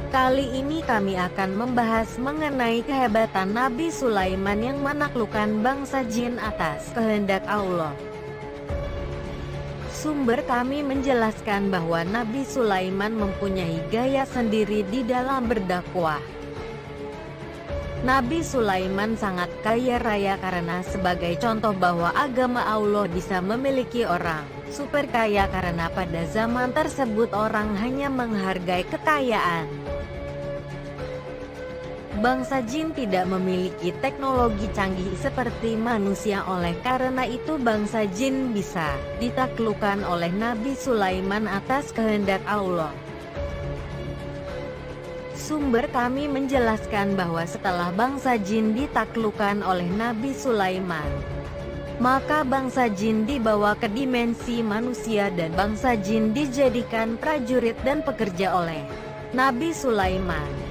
Kali ini kami akan membahas mengenai kehebatan Nabi Sulaiman yang menaklukkan bangsa jin atas kehendak Allah. Sumber kami menjelaskan bahwa Nabi Sulaiman mempunyai gaya sendiri di dalam berdakwah. Nabi Sulaiman sangat kaya raya karena sebagai contoh bahwa agama Allah bisa memiliki orang super kaya karena pada zaman tersebut orang hanya menghargai kekayaan. Bangsa jin tidak memiliki teknologi canggih seperti manusia, oleh karena itu bangsa jin bisa ditaklukkan oleh Nabi Sulaiman atas kehendak Allah. Sumber kami menjelaskan bahwa setelah bangsa jin ditaklukkan oleh Nabi Sulaiman, maka bangsa jin dibawa ke dimensi manusia dan bangsa jin dijadikan prajurit dan pekerja oleh Nabi Sulaiman.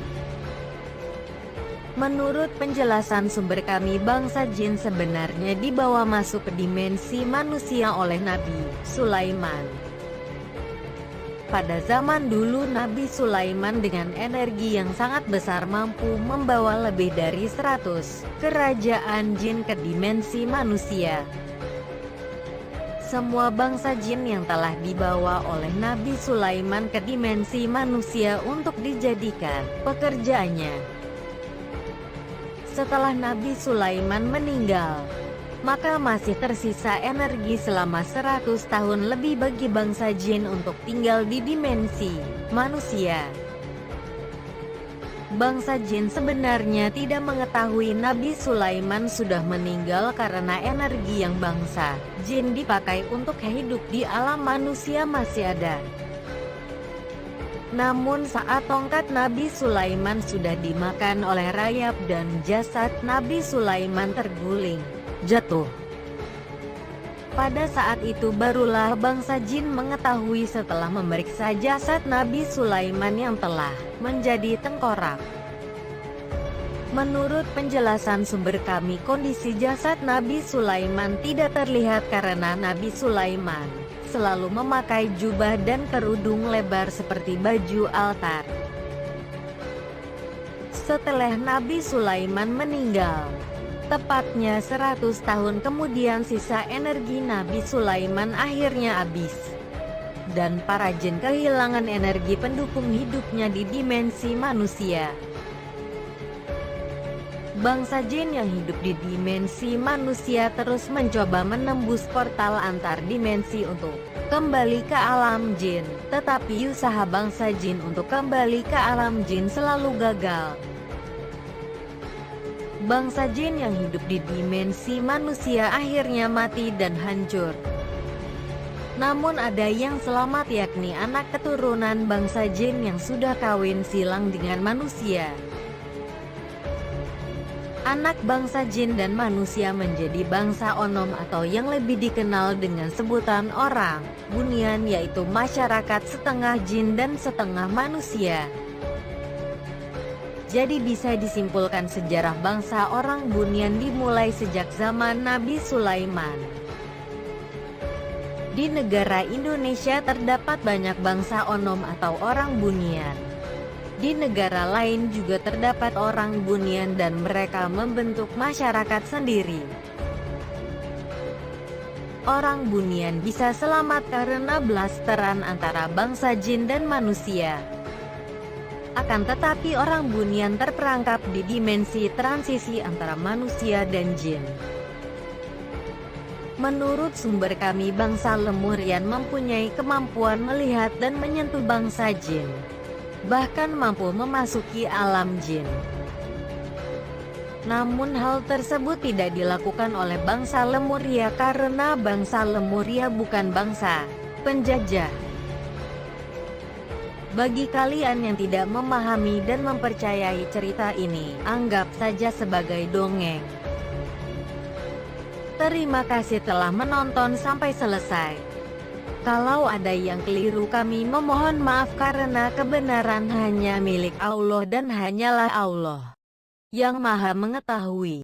Menurut penjelasan sumber kami, bangsa jin sebenarnya dibawa masuk ke dimensi manusia oleh Nabi Sulaiman. Pada zaman dulu Nabi Sulaiman dengan energi yang sangat besar mampu membawa lebih dari 100 kerajaan jin ke dimensi manusia. Semua bangsa jin yang telah dibawa oleh Nabi Sulaiman ke dimensi manusia untuk dijadikan pekerjaannya. Setelah Nabi Sulaiman meninggal, maka masih tersisa energi selama 100 tahun lebih bagi bangsa jin untuk tinggal di dimensi manusia. Bangsa jin sebenarnya tidak mengetahui Nabi Sulaiman sudah meninggal karena energi yang bangsa jin dipakai untuk hidup di alam manusia masih ada. Namun saat tongkat Nabi Sulaiman sudah dimakan oleh rayap dan jasad Nabi Sulaiman terguling, jatuh. Pada saat itu barulah bangsa jin mengetahui setelah memeriksa jasad Nabi Sulaiman yang telah menjadi tengkorak. Menurut penjelasan sumber kami, kondisi jasad Nabi Sulaiman tidak terlihat karena Nabi Sulaiman selalu memakai jubah dan kerudung lebar seperti baju altar. Setelah Nabi Sulaiman meninggal, tepatnya 100 tahun kemudian, sisa energi Nabi Sulaiman akhirnya habis. Dan para jin kehilangan energi pendukung hidupnya di dimensi manusia. Bangsa jin yang hidup di dimensi manusia terus mencoba menembus portal antar dimensi untuk kembali ke alam jin, tetapi usaha bangsa jin untuk kembali ke alam jin selalu gagal. Bangsa jin yang hidup di dimensi manusia akhirnya mati dan hancur. Namun ada yang selamat, yakni anak keturunan bangsa jin yang sudah kawin silang dengan manusia. Anak bangsa jin dan manusia menjadi bangsa onom atau yang lebih dikenal dengan sebutan orang Bunian, yaitu masyarakat setengah jin dan setengah manusia. Jadi bisa disimpulkan sejarah bangsa orang Bunian dimulai sejak zaman Nabi Sulaiman. Di negara Indonesia terdapat banyak bangsa onom atau orang Bunian. Di negara lain juga terdapat orang Bunian dan mereka membentuk masyarakat sendiri. Orang Bunian bisa selamat karena blasteran antara bangsa jin dan manusia. Akan tetapi orang Bunian terperangkap di dimensi transisi antara manusia dan jin. Menurut sumber kami, bangsa Lemurian mempunyai kemampuan melihat dan menyentuh bangsa jin, bahkan mampu memasuki alam jin. Namun hal tersebut tidak dilakukan oleh bangsa Lemuria karena bangsa Lemuria bukan bangsa penjajah. Bagi kalian yang tidak memahami dan mempercayai cerita ini, anggap saja sebagai dongeng. Terima kasih telah menonton sampai selesai. Kalau ada yang keliru kami memohon maaf karena kebenaran hanya milik Allah dan hanyalah Allah yang Maha Mengetahui.